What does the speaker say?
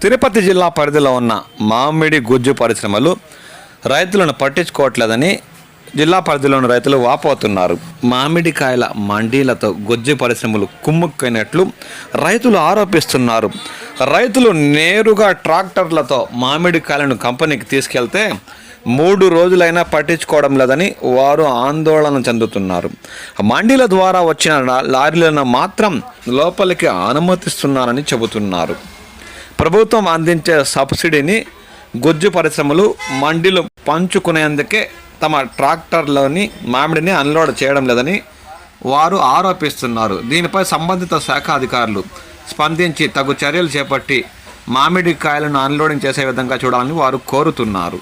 తిరుపతి జిల్లా పరిధిలో ఉన్న మామిడి గుజ్జు పరిశ్రమలు రైతులను పట్టించుకోవట్లేదని జిల్లా పరిధిలోని రైతులు వాపోతున్నారు. మామిడికాయల మండీలతో గుజ్జు పరిశ్రమలు కుమ్ముక్కైనట్లు రైతులు ఆరోపిస్తున్నారు. రైతులు నేరుగా ట్రాక్టర్లతో మామిడికాయలను కంపెనీకి తీసుకెళ్తే 3 రోజులైనా పట్టించుకోవడం లేదని వారు ఆందోళన చెందుతున్నారు. మండీల ద్వారా వచ్చిన లారీలను మాత్రం లోపలికి అనుమతిస్తున్నారని చెబుతున్నారు. ప్రభుత్వం అందించే సబ్సిడీని గుజ్జు పరిశ్రమలు మండీలు పంచుకునేందుకే తమ ట్రాక్టర్లోని మామిడిని అన్లోడ్ చేయడం లేదని వారు ఆరోపిస్తున్నారు. దీనిపై సంబంధిత శాఖ అధికారులు స్పందించి తగు చర్యలు చేపట్టి మామిడికాయలను అన్లోడింగ్ చేసే విధంగా చూడాలని వారు కోరుతున్నారు.